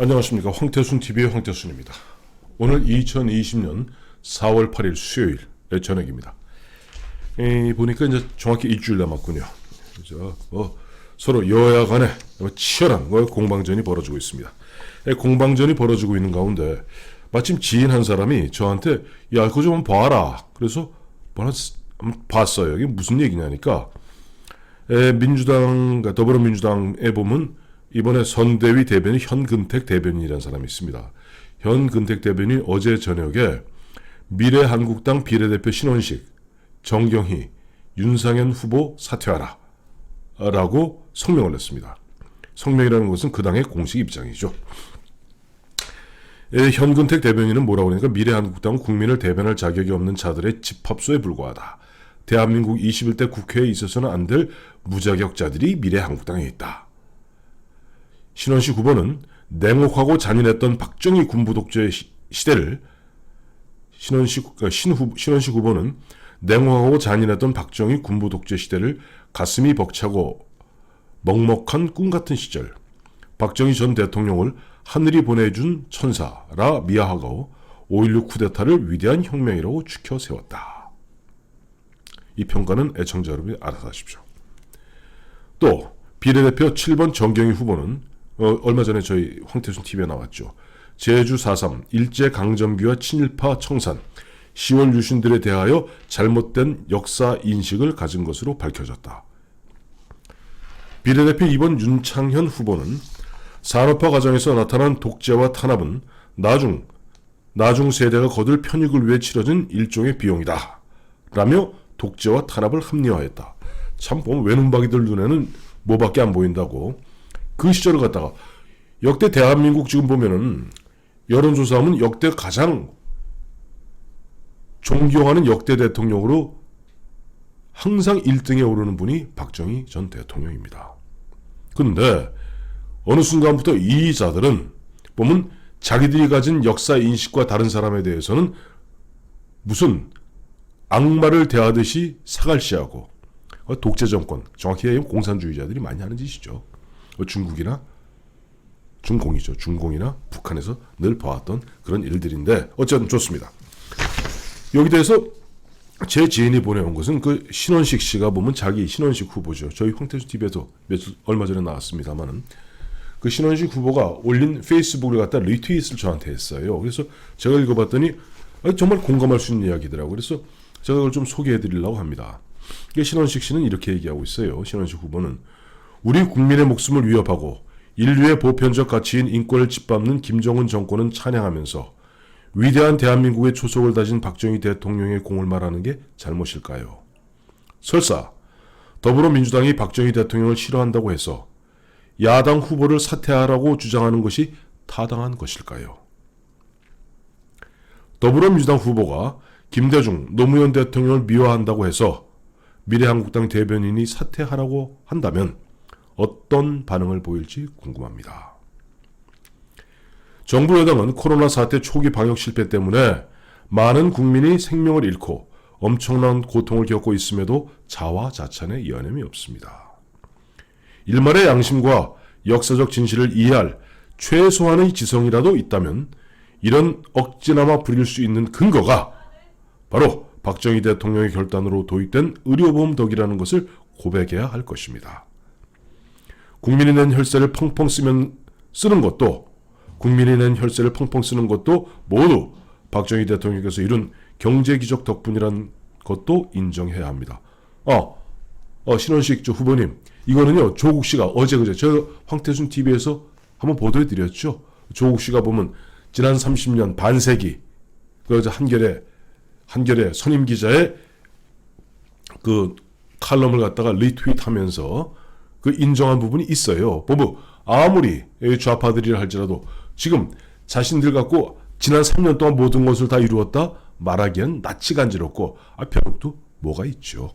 안녕하십니까. 황태순 TV의 황태순입니다. 오늘 2020년 4월 8일 수요일 저녁입니다. 보니까 이제 정확히 일주일 남았군요. 그래서 서로 여야 간에 치열한 공방전이 벌어지고 있습니다. 공방전이 벌어지고 있는 가운데 마침 지인 한 사람이 저한테 야, 그거 좀 봐라. 그래서 봤어요. 이게 무슨 얘기냐니까 민주당, 더불어민주당에 보면 이번에 선대위 대변인 현근택 대변인이라는 사람이 있습니다. 현근택 대변인이 어제 저녁에 미래한국당 비례대표 신원식, 정경희, 윤상현 후보 사퇴하라 라고 성명을 냈습니다. 성명이라는 것은 그 당의 공식 입장이죠. 현근택 대변인은 뭐라고 그러니까 미래한국당은 국민을 대변할 자격이 없는 자들의 집합소에 불과하다. 대한민국 21대 국회에 있어서는 안 될 무자격자들이 미래한국당에 있다. 신원식 후보는 냉혹하고 잔인했던 박정희 군부 독재 시대를 신원식 후보는 냉혹하고 잔인했던 박정희 군부 독재 시대를 가슴이 벅차고 먹먹한 꿈같은 시절 박정희 전 대통령을 하늘이 보내준 천사라 미화하고 5.16 쿠데타를 위대한 혁명이라고 추켜 세웠다. 이 평가는 애청자 여러분이 알아서 하십시오. 또 비례대표 7번 정경희 후보는 얼마 전에 저희 황태순 TV에 나왔죠. 제주 4.3 일제강점기와 친일파 청산 10월 유신들에 대하여 잘못된 역사 인식을 가진 것으로 밝혀졌다. 비례대표 2번 윤창현 후보는 산업화 과정에서 나타난 독재와 탄압은 나중 세대가 거둘 편익을 위해 치러진 일종의 비용이다 라며 독재와 탄압을 합리화했다. 참 보면 외눈박이들 눈에는 뭐밖에 안 보인다고. 그 시절을 갖다가 역대 대한민국 지금 보면은 여론조사하면 역대 가장 존경하는 역대 대통령으로 항상 1등에 오르는 분이 박정희 전 대통령입니다. 그런데 어느 순간부터 이 자들은 보면 자기들이 가진 역사 인식과 다른 사람에 대해서는 무슨 악마를 대하듯이 사갈시하고 독재 정권, 정확히 얘기하면 공산주의자들이 많이 하는 짓이죠. 중국이나 중공이죠. 중공이나 북한에서 늘 봐왔던 그런 일들인데 어쨌든 좋습니다. 여기 대해서 제 지인이 보내온 것은 그 신원식 씨가 보면 자기 신원식 후보죠. 저희 황태수 TV에서 얼마 전에 나왔습니다만은 그 신원식 후보가 올린 페이스북을 갖다 리트윗을 저한테 했어요. 그래서 제가 읽어봤더니 정말 공감할 수 있는 이야기더라고요. 그래서 제가 그걸 좀 소개해드리려고 합니다. 신원식 씨는 이렇게 얘기하고 있어요. 신원식 후보는 우리 국민의 목숨을 위협하고 인류의 보편적 가치인 인권을 짓밟는 김정은 정권은 찬양하면서 위대한 대한민국의 초석을 다진 박정희 대통령의 공을 말하는 게 잘못일까요? 설사 더불어민주당이 박정희 대통령을 싫어한다고 해서 야당 후보를 사퇴하라고 주장하는 것이 타당한 것일까요? 더불어민주당 후보가 김대중, 노무현 대통령을 미화한다고 해서 미래한국당 대변인이 사퇴하라고 한다면 어떤 반응을 보일지 궁금합니다. 정부 여당은 코로나 사태 초기 방역 실패 때문에 많은 국민이 생명을 잃고 엄청난 고통을 겪고 있음에도 자화자찬에 여념이 없습니다. 일말의 양심과 역사적 진실을 이해할 최소한의 지성이라도 있다면 이런 억지나마 부릴 수 있는 근거가 바로 박정희 대통령의 결단으로 도입된 의료보험 덕이라는 것을 고백해야 할 것입니다. 국민이 낸 혈세를 펑펑 쓰는 것도 모두 박정희 대통령께서 이룬 경제기적 덕분이란 것도 인정해야 합니다. 신원식 후보님, 이거는요 조국 씨가 어제 저 황태순 TV에서 한번 보도해드렸죠. 조국 씨가 보면 지난 30년 반세기 그래서 한겨레 선임 기자의 그 칼럼을 갖다가 리트윗하면서 그 인정한 부분이 있어요. 보면 아무리 좌파들이라 할지라도 지금 자신들 갖고 지난 3년 동안 모든 것을 다 이루었다 말하기엔 낯이 간지럽고 벼룩도 뭐가 있죠.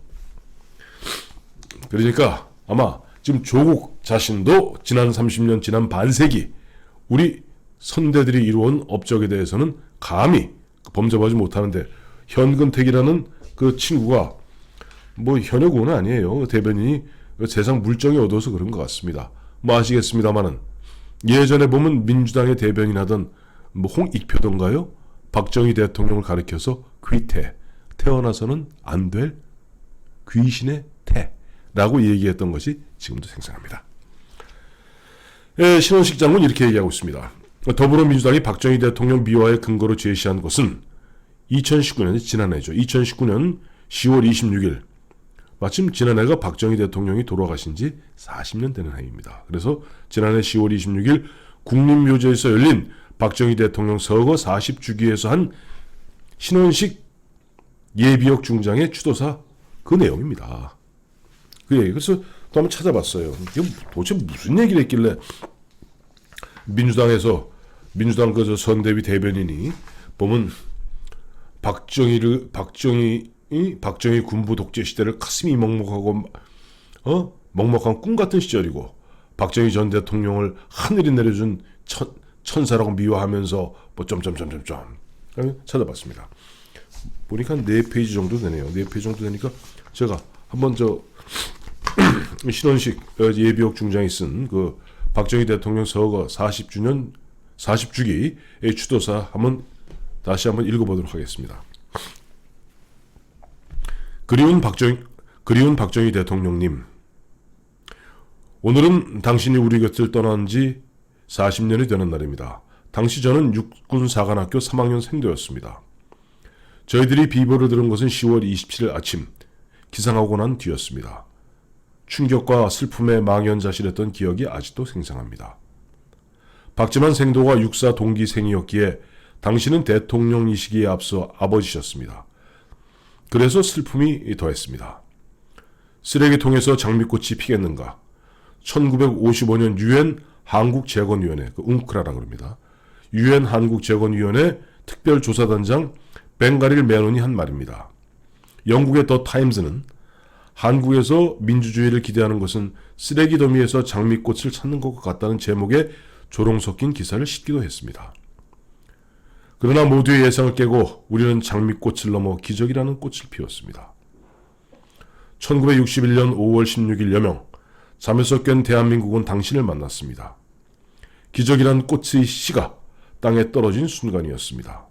그러니까 아마 지금 조국 자신도 지난 30년 지난 반세기 우리 선대들이 이루어온 업적에 대해서는 감히 범접하지 못하는데 현근택이라는 그 친구가 뭐 현역은 아니에요. 대변인이 세상 물정이 어두워서 그런 것 같습니다. 뭐 아시겠습니다만은 예전에 보면 민주당의 대변인하던 뭐 홍익표던가요? 박정희 대통령을 가리켜서 귀태, 태어나서는 안 될 귀신의 태라고 얘기했던 것이 지금도 생생합니다. 신원식 장군 이렇게 얘기하고 있습니다. 더불어민주당이 박정희 대통령 미화의 근거로 제시한 것은 2019년, 지난해죠. 2019년 10월 26일 마침 지난해가 박정희 대통령이 돌아가신 지 40년 되는 해입니다. 그래서 지난해 10월 26일 국립묘지에서 열린 박정희 대통령 서거 40주기에서 한 신원식 예비역 중장의 추도사 그 내용입니다. 그래서 또 한번 찾아봤어요. 이게 도대체 무슨 얘기를 했길래 민주당 그 선대위 대변인이 보면 박정희 군부 독재 시대를 가슴이 먹먹하고 먹먹한 꿈 같은 시절이고 박정희 전 대통령을 하늘이 내려준 천사라고 미화하면서 뭐 점점점점점 찾아봤습니다. 보니까 한 4페이지 정도 되네요. 4페이지 정도 되니까 제가 한번 신원식 예비역 중장이 쓴 그 박정희 대통령 서거 40주기의 추도사 다시 한번 읽어보도록 하겠습니다. 그리운 박정희 대통령님, 오늘은 당신이 우리 곁을 떠난 지 40년이 되는 날입니다. 당시 저는 육군사관학교 3학년 생도였습니다. 저희들이 비보를 들은 것은 10월 27일 아침 기상하고 난 뒤였습니다. 충격과 슬픔에 망연자실했던 기억이 아직도 생생합니다. 박지만 생도가 육사 동기생이었기에 당신은 대통령이시기에 앞서 아버지셨습니다. 그래서 슬픔이 더했습니다. 쓰레기통에서 장미꽃이 피겠는가? 1955년 유엔 한국재건위원회, 웅크라라 그럽니다. 유엔 한국재건위원회 특별조사단장 벵가릴 메논이 한 말입니다. 영국의 더 타임즈는 한국에서 민주주의를 기대하는 것은 쓰레기 더미에서 장미꽃을 찾는 것과 같다는 제목의 조롱 섞인 기사를 싣기도 했습니다. 그러나 모두의 예상을 깨고 우리는 장미꽃을 넘어 기적이라는 꽃을 피웠습니다. 1961년 5월 16일 여명, 잠에서 깬 대한민국은 당신을 만났습니다. 기적이란 꽃의 씨가 땅에 떨어진 순간이었습니다.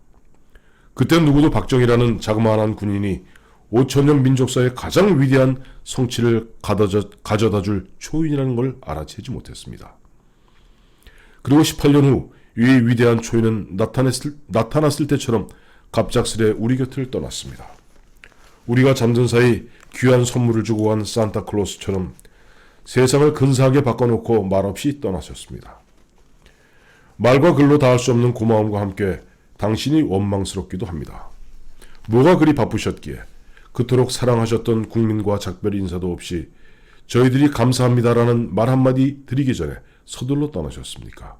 그때 누구도 박정희라는 자그마한 군인이 5천년 민족사의 가장 위대한 성취를 가져다줄 초인이라는 걸 알아채지 못했습니다. 그리고 18년 후 이 위대한 초인은 나타났을 때처럼 갑작스레 우리 곁을 떠났습니다. 우리가 잠든 사이 귀한 선물을 주고 간 산타클로스처럼 세상을 근사하게 바꿔놓고 말없이 떠나셨습니다. 말과 글로 다할 수 없는 고마움과 함께 당신이 원망스럽기도 합니다. 뭐가 그리 바쁘셨기에 그토록 사랑하셨던 국민과 작별 인사도 없이 저희들이 감사합니다라는 말 한마디 드리기 전에 서둘러 떠나셨습니까?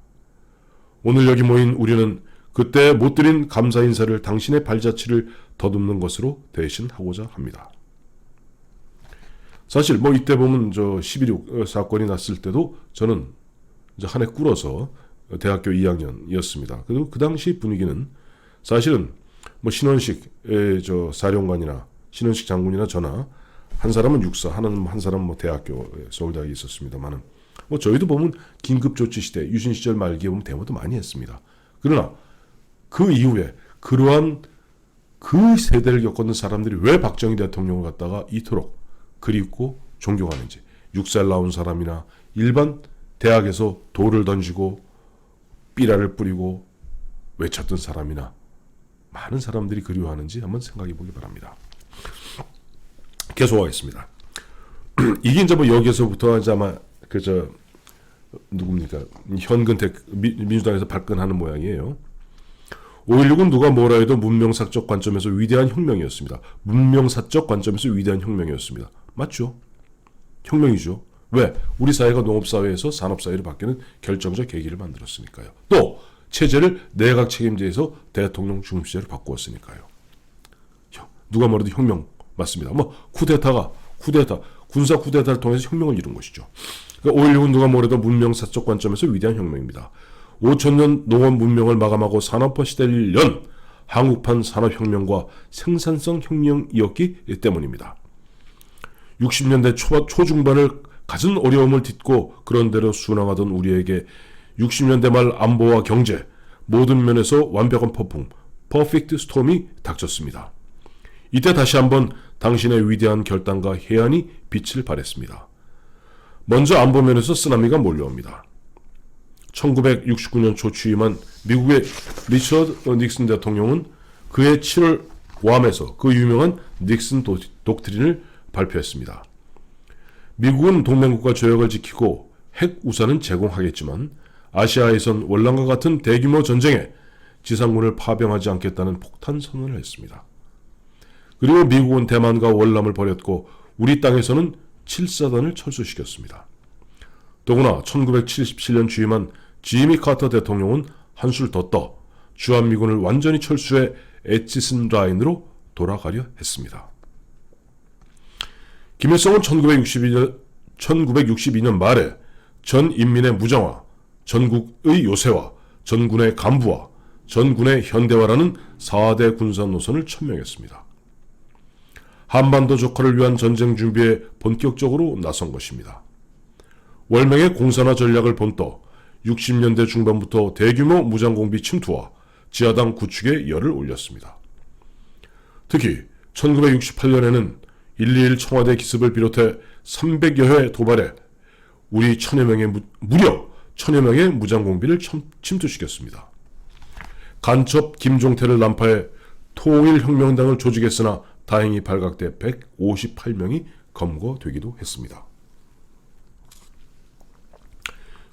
오늘 여기 모인 우리는 그때 못 드린 감사 인사를 당신의 발자취를 더듬는 것으로 대신하고자 합니다. 사실 이때 보면 11.6 사건이 났을 때도 저는 이제 한 해 꿇어서 대학교 2학년이었습니다. 그리고 그 당시 분위기는 사실은 신원식의 사령관이나 신원식 장군이나 저나 한 사람은 육사, 한 사람은 대학교 서울대학에 있었습니다만은 저희도 보면 긴급조치 시대, 유신 시절 말기에 보면 데모도 많이 했습니다. 그러나 그 이후에 그러한 그 세대를 겪었는 사람들이 왜 박정희 대통령을 갖다가 이토록 그립고 존경하는지, 육사를 나온 사람이나 일반 대학에서 돌을 던지고 삐라를 뿌리고 외쳤던 사람이나 많은 사람들이 그리워하는지 한번 생각해 보기 바랍니다. 계속하겠습니다. 이게 이제 여기에서부터 이제 아마 누굽니까? 현근택 민주당에서 발끈하는 모양이에요. 5.16은 누가 뭐라 해도 문명사적 관점에서 위대한 혁명이었습니다. 문명사적 관점에서 위대한 혁명이었습니다. 맞죠? 혁명이죠. 왜? 우리 사회가 농업사회에서 산업사회로 바뀌는 결정적 계기를 만들었으니까요. 또 체제를 내각 책임제에서 대통령 중심제로 바꾸었으니까요. 누가 뭐래도 혁명 맞습니다. 쿠데타, 군사 쿠데타를 통해서 혁명을 이룬 것이죠. 그러니까 5.16은 누가 뭐래도 문명사적 관점에서 위대한 혁명입니다. 5천년 농업 문명을 마감하고 산업화 시대를 연 한국판 산업혁명과 생산성 혁명이었기 때문입니다. 60년대 초중반을 갖은 어려움을 딛고 그런대로 순항하던 우리에게 60년대 말 안보와 경제, 모든 면에서 완벽한 폭풍, 퍼펙트 스톰이 닥쳤습니다. 이때 다시 한번 당신의 위대한 결단과 해안이 빛을 발했습니다. 먼저 안보 면에서 쓰나미가 몰려옵니다. 1969년 초 취임한 미국의 리처드 닉슨 대통령은 그해 7월 괌에서 그 유명한 닉슨 독트린을 발표했습니다. 미국은 동맹국가 조약을 지키고 핵 우산은 제공하겠지만 아시아에선 월남과 같은 대규모 전쟁에 지상군을 파병하지 않겠다는 폭탄 선언을 했습니다. 그리고 미국은 대만과 월남을 벌였고 우리 땅에서는 7사단을 철수시켰습니다. 더구나 1977년 취임한 지미 카터 대통령은 한술 더 떠 주한미군을 완전히 철수해 에치슨 라인으로 돌아가려 했습니다. 김일성은 1962년 말에 전 인민의 무장화, 전국의 요새화, 전군의 간부화, 전군의 현대화라는 4대 군사 노선을 천명했습니다. 한반도 적화를 위한 전쟁 준비에 본격적으로 나선 것입니다. 월명의 공산화 전략을 본떠 60년대 중반부터 대규모 무장공비 침투와 지하당 구축에 열을 올렸습니다. 특히 1968년에는 121 청와대 기습을 비롯해 300여 회 도발에 무려 1000여 명의 무장공비를 침투시켰습니다. 간첩 김종태를 난파해 통일혁명당을 조직했으나 다행히 발각돼 158명이 검거되기도 했습니다.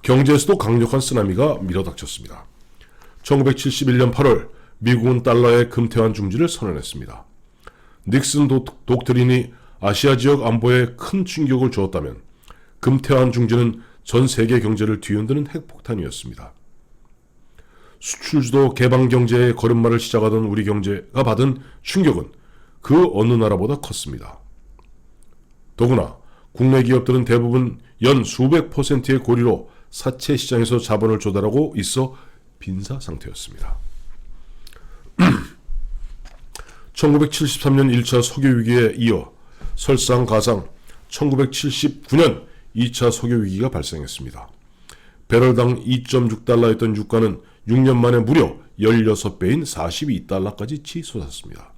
경제에서도 강력한 쓰나미가 밀어닥쳤습니다. 1971년 8월 미국은 달러의 금태환 중지를 선언했습니다. 닉슨 독트린이 아시아 지역 안보에 큰 충격을 주었다면 금태환 중지는 전 세계 경제를 뒤흔드는 핵폭탄이었습니다. 수출주도 개방경제의 걸음마를 시작하던 우리 경제가 받은 충격은 그 어느 나라보다 컸습니다. 더구나 국내 기업들은 대부분 연 수백 %의 고리로 사채 시장에서 자본을 조달하고 있어 빈사 상태였습니다. 1973년 1차 석유위기에 이어 설상가상 1979년 2차 석유위기가 발생했습니다. 배럴당 2.6달러였던 유가는 6년 만에 무려 16배인 42달러까지 치솟았습니다.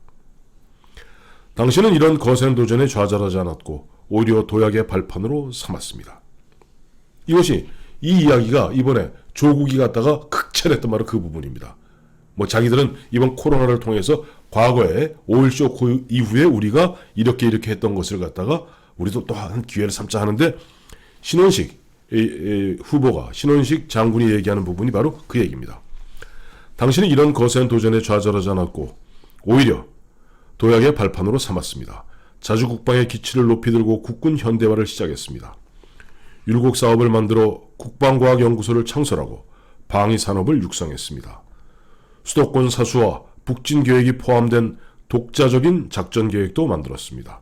당시는 이런 거센 도전에 좌절하지 않았고 오히려 도약의 발판으로 삼았습니다. 이 이야기가 이번에 조국이 갖다가 극찬했던 바로 그 부분입니다. 자기들은 이번 코로나를 통해서 과거에 5.16 그 이후에 우리가 이렇게 했던 것을 갖다가 우리도 또 한 기회를 삼자 하는데 신원식 후보가 신원식 장군이 얘기하는 부분이 바로 그 얘기입니다. 당신은 이런 거센 도전에 좌절하지 않았고 오히려 도약의 발판으로 삼았습니다. 자주국방의 기치를 높이 들고 국군 현대화를 시작했습니다. 율곡 사업을 만들어 국방과학연구소를 창설하고 방위산업을 육성했습니다. 수도권 사수와 북진 계획이 포함된 독자적인 작전 계획도 만들었습니다.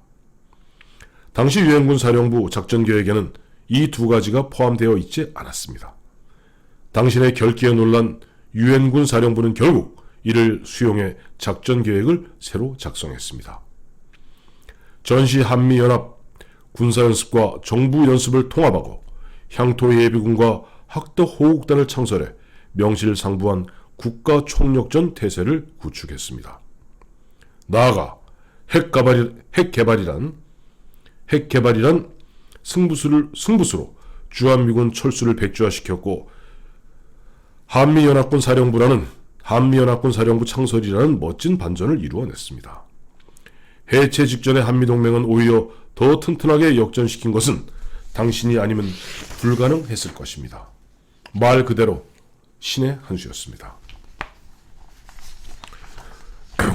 당시 유엔군 사령부 작전 계획에는 이 두 가지가 포함되어 있지 않았습니다. 당신의 결기에 놀란 유엔군 사령부는 결국 이를 수용해 작전 계획을 새로 작성했습니다. 전시 한미연합 군사연습과 정부연습을 통합하고 향토예비군과 학덕호국단을 창설해 명실상부한 국가총력전 태세를 구축했습니다. 나아가 핵개발이란 승부수로 주한미군 철수를 백지화시켰고 한미연합군 사령부 창설이라는 멋진 반전을 이루어냈습니다. 해체 직전의 한미동맹은 오히려 더 튼튼하게 역전시킨 것은 당신이 아니면 불가능했을 것입니다. 말 그대로 신의 한 수였습니다.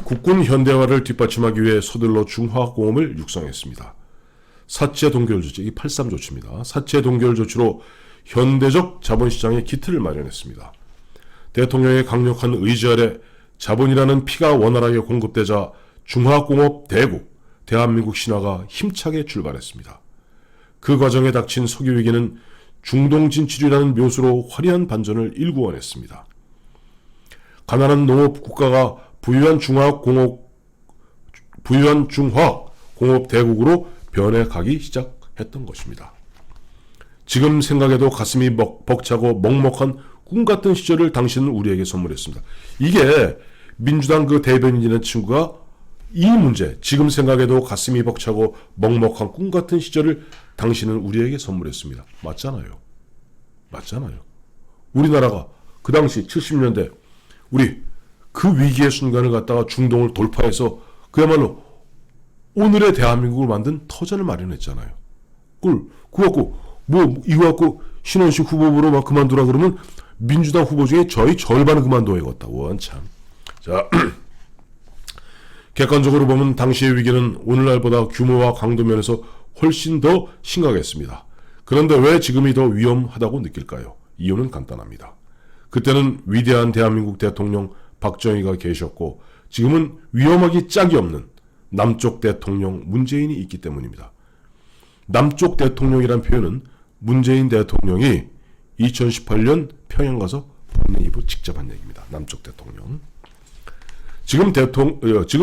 국군 현대화를 뒷받침하기 위해 서둘러 중화공업을 육성했습니다. 사채 동결 조치, 이 83 조치입니다. 사채 동결 조치로 현대적 자본시장의 기틀을 마련했습니다. 대통령의 강력한 의지 아래 자본이라는 피가 원활하게 공급되자 중화공업 대국, 대한민국 신화가 힘차게 출발했습니다. 그 과정에 닥친 석유위기는 중동진출이라는 묘수로 화려한 반전을 일구어냈습니다. 가난한 농업 국가가 부유한 중화공업 대국으로 변해가기 시작했던 것입니다. 지금 생각해도 가슴이 벅차고 먹먹한 꿈같은 시절을 당신은 우리에게 선물했습니다. 이게 민주당 그 대변인이라는 친구가 이 문제, 지금 생각해도 가슴이 벅차고 먹먹한 꿈같은 시절을 당신은 우리에게 선물했습니다. 맞잖아요. 맞잖아요. 우리나라가 그 당시 70년대 우리 그 위기의 순간을 갖다가 중동을 돌파해서 그야말로 오늘의 대한민국을 만든 터전을 마련했잖아요. 그거 갖고 이거 갖고 신원식 후보로 막 그만두라 그러면 민주당 후보 중에 저희 절반은 그만둬야겠다. 원참. 자, 객관적으로 보면 당시의 위기는 오늘날보다 규모와 강도 면에서 훨씬 더 심각했습니다. 그런데 왜 지금이 더 위험하다고 느낄까요? 이유는 간단합니다. 그때는 위대한 대한민국 대통령 박정희가 계셨고 지금은 위험하기 짝이 없는 남쪽 대통령 문재인이 있기 때문입니다. 남쪽 대통령이란 표현은 문재인 대통령이 2018년 평양 가서 본인 입으로 직접 한 얘기입니다. 남쪽 대통령. 지금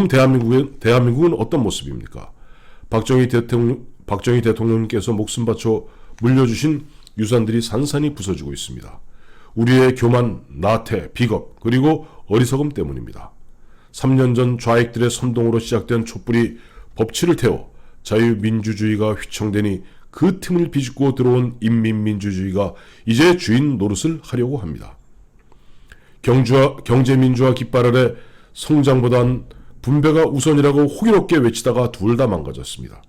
대한민국은 어떤 모습입니까? 박정희 대통령께서 목숨 바쳐 물려주신 유산들이 산산이 부서지고 있습니다. 우리의 교만, 나태, 비겁, 그리고 어리석음 때문입니다. 3년 전 좌익들의 선동으로 시작된 촛불이 법치를 태워 자유민주주의가 휘청되니 그 틈을 비집고 들어온 인민민주주의가 이제 주인 노릇을 하려고 합니다. 경제민주화 깃발 아래 성장보단 분배가 우선이라고 호기롭게 외치다가 둘 다 망가졌습니다.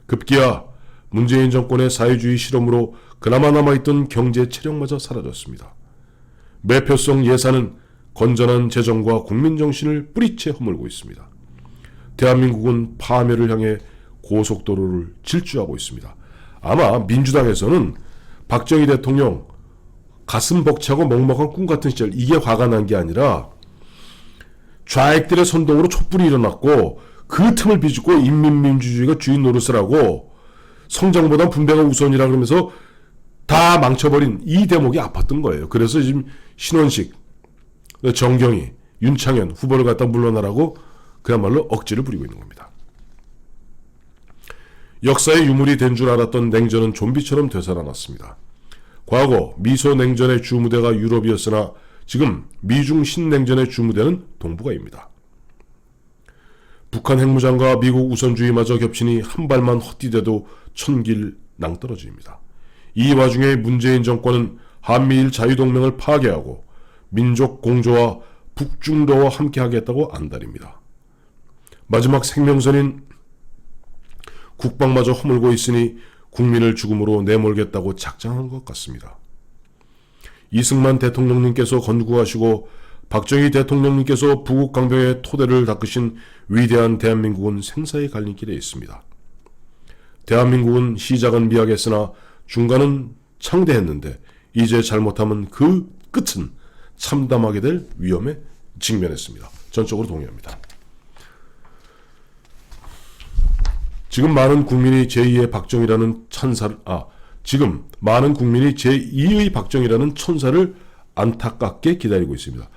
급기야 문재인 정권의 사회주의 실험으로 그나마 남아있던 경제 체력마저 사라졌습니다. 매표성 예산은 건전한 재정과 국민정신을 뿌리채 허물고 있습니다. 대한민국은 파멸을 향해 고속도로를 질주하고 있습니다. 아마 민주당에서는 박정희 대통령 가슴 벅차고 먹먹한 꿈같은 시절 이게 화가 난 게 아니라 좌익들의 선동으로 촛불이 일어났고 그 틈을 비집고 인민민주주의가 주인 노릇을 하고 성장보다 분배가 우선이라 그러면서 다 망쳐버린 이 대목이 아팠던 거예요. 그래서 지금 신원식, 정경희, 윤창현 후보를 갖다 물러나라고 그야말로 억지를 부리고 있는 겁니다. 역사의 유물이 된 줄 알았던 냉전은 좀비처럼 되살아났습니다. 과거 미소 냉전의 주무대가 유럽이었으나 지금 미중 신냉전의 주무대는 동북아입니다. 북한 핵무장과 미국 우선주의마저 겹치니 한 발만 헛디뎌도 천길 낭떠러집니다. 이 와중에 문재인 정권은 한미일 자유동맹을 파괴하고 민족 공조와 북중도와 함께하겠다고 안달입니다. 마지막 생명선인 국방마저 허물고 있으니 국민을 죽음으로 내몰겠다고 작정한 것 같습니다. 이승만 대통령님께서 건국하시고 박정희 대통령님께서 부국 강병의 토대를 닦으신 위대한 대한민국은 생사의 갈림길에 있습니다. 대한민국은 시작은 미약했으나 중간은 창대했는데 이제 잘못하면 그 끝은 참담하게 될 위험에 직면했습니다. 전적으로 동의합니다. 지금 많은 국민이 제2의 박정희라는 천사를 안타깝게 기다리고 있습니다.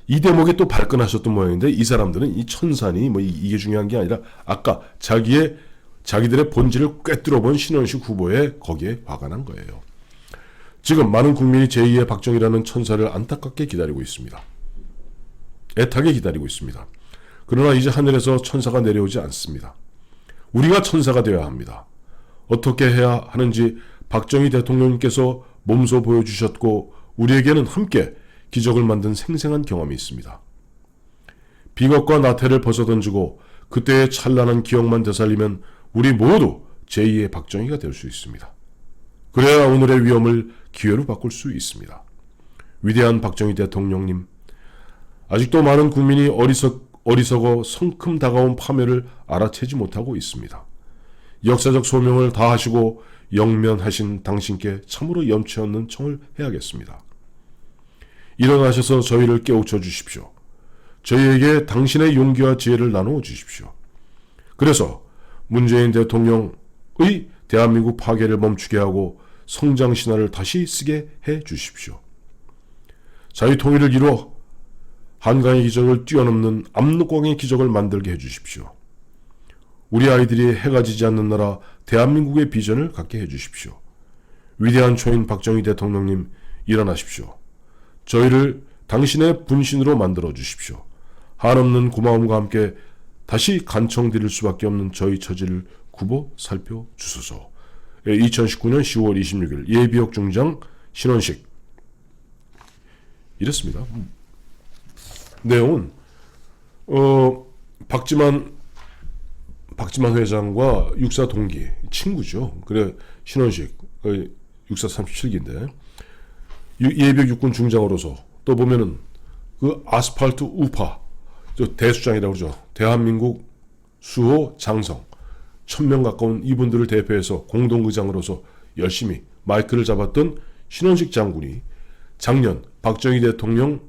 이 대목에 또 발끈하셨던 모양인데 이 사람들은 이 천사니 이게 중요한 게 아니라 아까 자기들의 본질을 꿰뚫어본 신원식 후보에 거기에 화가 난 거예요. 지금 많은 국민이 제2의 박정희라는 천사를 안타깝게 기다리고 있습니다. 애타게 기다리고 있습니다. 그러나 이제 하늘에서 천사가 내려오지 않습니다. 우리가 천사가 되어야 합니다. 어떻게 해야 하는지 박정희 대통령님께서 몸소 보여주셨고 우리에게는 함께 기적을 만든 생생한 경험이 있습니다. 비겁과 나태를 벗어던지고 그때의 찬란한 기억만 되살리면 우리 모두 제2의 박정희가 될 수 있습니다. 그래야 오늘의 위험을 기회로 바꿀 수 있습니다. 위대한 박정희 대통령님, 아직도 많은 국민이 어리석어 성큼 다가온 파멸을 알아채지 못하고 있습니다. 역사적 소명을 다하시고 영면하신 당신께 참으로 염치 없는 청을 해야겠습니다. 일어나셔서 저희를 깨우쳐 주십시오. 저희에게 당신의 용기와 지혜를 나누어 주십시오. 그래서 문재인 대통령의 대한민국 파괴를 멈추게 하고 성장 신화를 다시 쓰게 해 주십시오. 자유통일을 이루어 한강의 기적을 뛰어넘는 압록강의 기적을 만들게 해 주십시오. 우리 아이들이 해가 지지 않는 나라 대한민국의 비전을 갖게 해 주십시오. 위대한 초인 박정희 대통령님 일어나십시오. 저희를 당신의 분신으로 만들어 주십시오. 한없는 고마움과 함께 다시 간청드릴 수밖에 없는 저희 처지를 굽어 살펴주소서. 2019년 10월 26일 예비역 중장 신원식. 이랬습니다. 내용은 박지만 회장과 육사 동기 친구죠. 그래 신원식 육사 37기인데 예비역 육군 중장으로서 또 보면은 그 아스팔트 우파 대수장이라고 그러죠. 대한민국 수호 장성 1000명 가까운 이분들을 대표해서 공동의장으로서 열심히 마이크를 잡았던 신원식 장군이 작년 박정희 대통령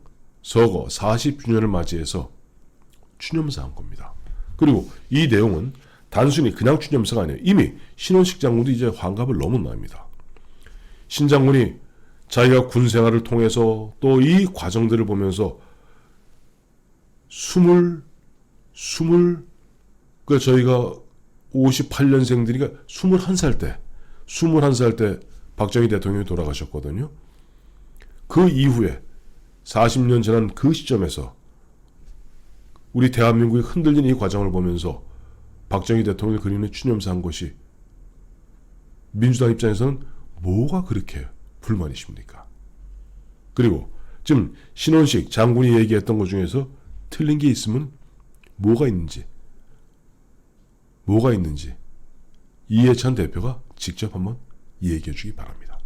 서거 40주년을 맞이해서 추념사한 겁니다. 그리고 이 내용은 단순히 그냥 추념사가 아니에요. 이미 신원식 장군도 이제 환갑을 넘은 나이입니다. 신 장군이 자기가 군 생활을 통해서 또 이 과정들을 보면서 그 저희가 58년생들이니까 21살 때 박정희 대통령이 돌아가셨거든요. 그 이후에 40년 지난 그 시점에서 우리 대한민국이 흔들린 이 과정을 보면서 박정희 대통령을 그리는 추념사한 것이 민주당 입장에서는 뭐가 그렇게 불만이십니까? 그리고 지금 신원식 장군이 얘기했던 것 중에서 틀린 게 있으면 뭐가 있는지 이해찬 대표가 직접 한번 얘기해 주기 바랍니다.